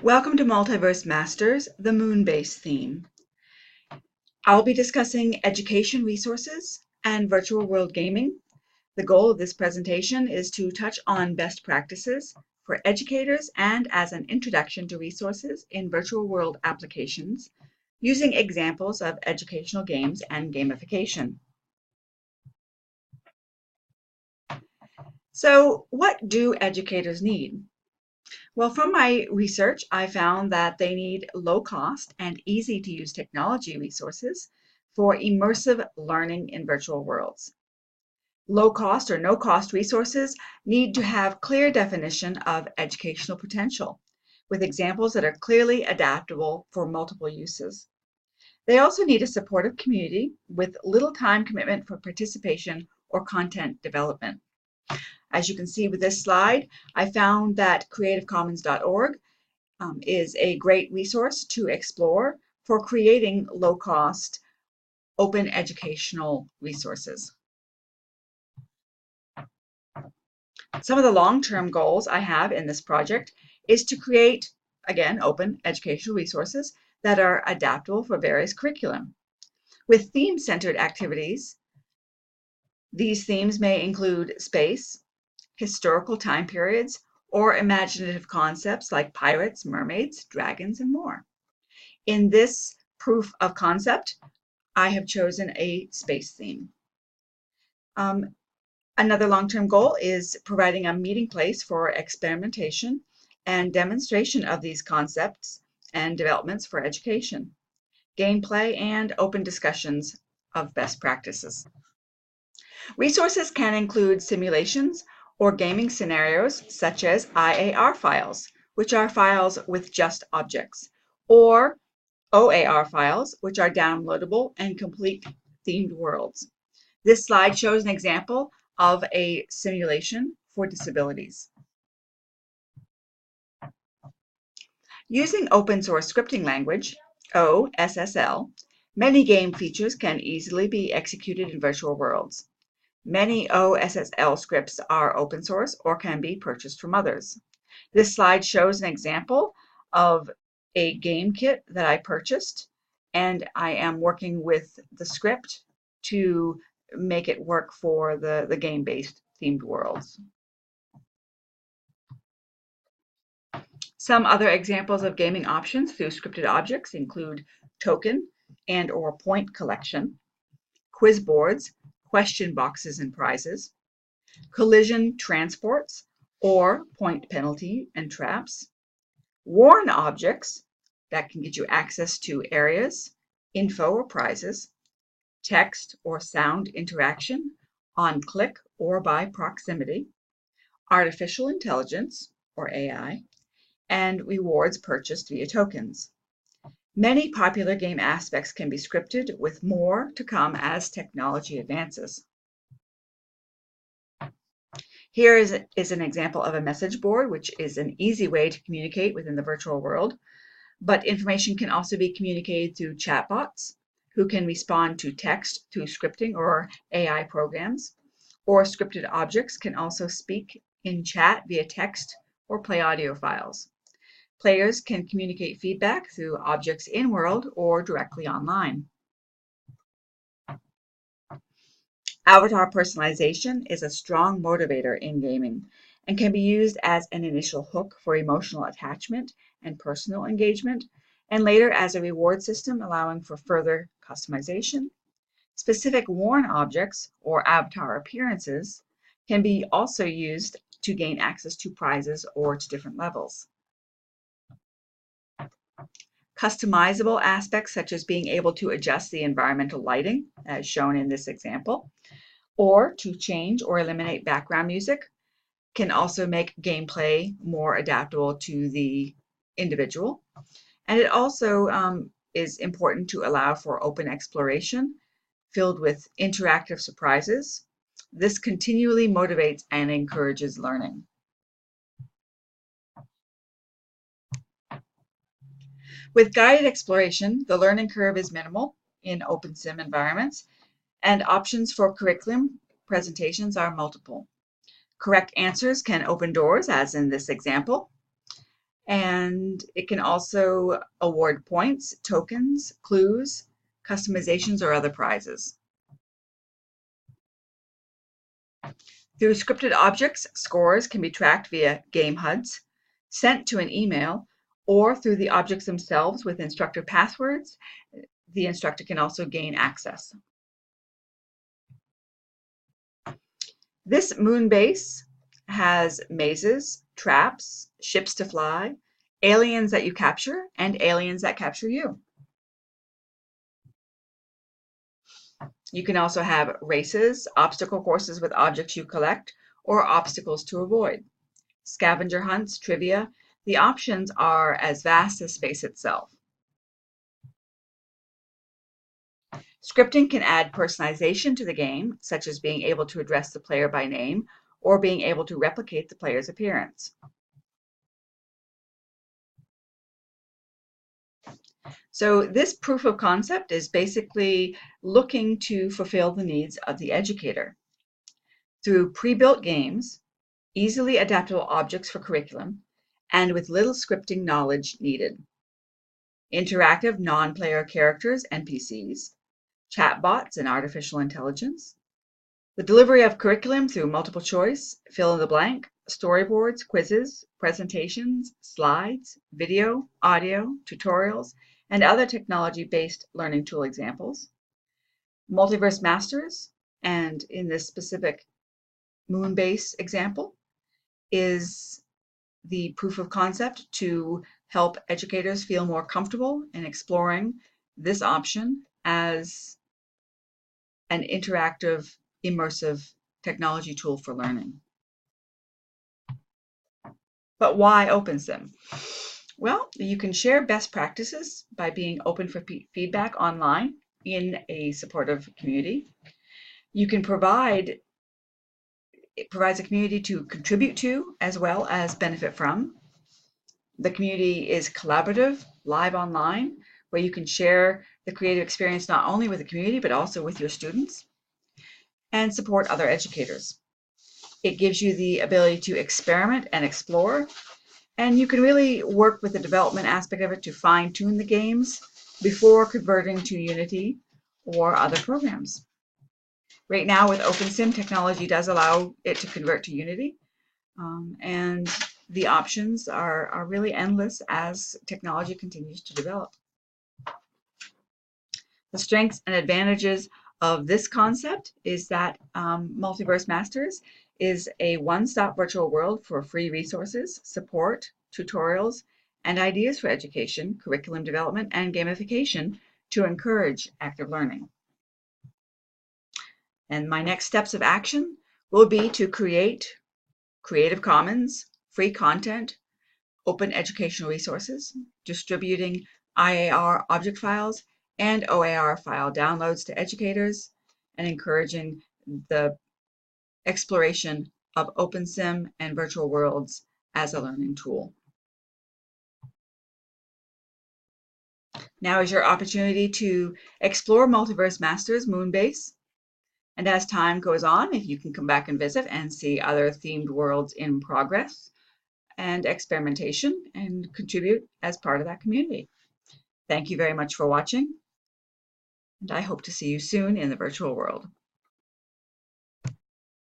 Welcome to Multiverse Masters, the Moon-based theme. I'll be discussing education resources and virtual world gaming. The goal of this presentation is to touch on best practices for educators and as an introduction to resources in virtual world applications using examples of educational games and gamification. So, what do educators need? Well, from my research, I found that they need low-cost and easy-to-use technology resources for immersive learning in virtual worlds. Low-cost or no-cost resources need to have clear definition of educational potential, with examples that are clearly adaptable for multiple uses. They also need a supportive community with little time commitment for participation or content development. As you can see with this slide, I found that creativecommons.org is a great resource to explore for creating low-cost, open educational resources. Some of the long-term goals I have in this project is to create, again, open educational resources that are adaptable for various curriculum. With theme-centered activities, these themes may include space, historical time periods, or imaginative concepts like pirates, mermaids, dragons, and more. In this proof of concept, I have chosen a space theme. Another long-term goal is providing a meeting place for experimentation and demonstration of these concepts and developments for education, gameplay, and open discussions of best practices. Resources can include simulations or gaming scenarios such as IAR files, which are files with just objects, or OAR files, which are downloadable and complete themed worlds. This slide shows an example of a simulation for disabilities. Using open source scripting language, OSSL, many game features can easily be executed in virtual worlds. Many OSSL scripts are open source or can be purchased from others. This slide shows an example of a game kit that I purchased, and I am working with the script to make it work for the game-based themed worlds. Some other examples of gaming options through scripted objects include token and/or point collection, quiz boards, question boxes and prizes, collision transports or point penalty and traps, warn objects that can get you access to areas, info or prizes, text or sound interaction on click or by proximity, artificial intelligence or AI, and rewards purchased via tokens. Many popular game aspects can be scripted, with more to come as technology advances. Here is an example of a message board, which is an easy way to communicate within the virtual world, but information can also be communicated through chatbots who can respond to text through scripting or AI programs, or scripted objects can also speak in chat via text or play audio files. Players can communicate feedback through objects in-world or directly online. Avatar personalization is a strong motivator in gaming and can be used as an initial hook for emotional attachment and personal engagement, and later as a reward system allowing for further customization. Specific worn objects or avatar appearances can be also used to gain access to prizes or to different levels. Customizable aspects such as being able to adjust the environmental lighting, as shown in this example, or to change or eliminate background music, can also make gameplay more adaptable to the individual. And it also is important to allow for open exploration filled with interactive surprises. This continually motivates and encourages learning. With guided exploration, the learning curve is minimal in OpenSim environments, and options for curriculum presentations are multiple. Correct answers can open doors, as in this example. And it can also award points, tokens, clues, customizations, or other prizes. Through scripted objects, scores can be tracked via game HUDs, sent to an email, or through the objects themselves with instructor passwords. The instructor can also gain access. This moon base has mazes, traps, ships to fly, aliens that you capture, and aliens that capture you. You can also have races, obstacle courses with objects you collect, or obstacles to avoid. Scavenger hunts, trivia. The options are as vast as space itself. Scripting can add personalization to the game, such as being able to address the player by name or being able to replicate the player's appearance. So this proof of concept is basically looking to fulfill the needs of the educator. Through pre-built games, easily adaptable objects for curriculum, and with little scripting knowledge needed. Interactive non-player characters, NPCs, chatbots and artificial intelligence. The delivery of curriculum through multiple choice, fill in the blank, storyboards, quizzes, presentations, slides, video, audio, tutorials, and other technology-based learning tool examples. Multiverse Masters, and in this specific Moonbase example, is the proof of concept to help educators feel more comfortable in exploring this option as an interactive, immersive technology tool for learning. But why OpenSim? Well, you can share best practices by being open for feedback online in a supportive community. You can it provides a community to contribute to as well as benefit from. The community is collaborative, live online, where you can share the creative experience not only with the community, but also with your students, and support other educators. It gives you the ability to experiment and explore, and you can really work with the development aspect of it to fine-tune the games before converting to Unity or other programs. Right now with OpenSim, technology does allow it to convert to Unity, and the options are really endless as technology continues to develop. The strengths and advantages of this concept is that Multiverse Masters is a one-stop virtual world for free resources, support, tutorials, and ideas for education, curriculum development, and gamification to encourage active learning. And my next steps of action will be to create Creative Commons, free content, open educational resources, distributing IAR object files and OAR file downloads to educators, and encouraging the exploration of OpenSim and virtual worlds as a learning tool. Now is your opportunity to explore Multiverse Masters Moonbase. And as time goes on, if you can come back and visit and see other themed worlds in progress and experimentation and contribute as part of that community. Thank you very much for watching, and I hope to see you soon in the virtual world.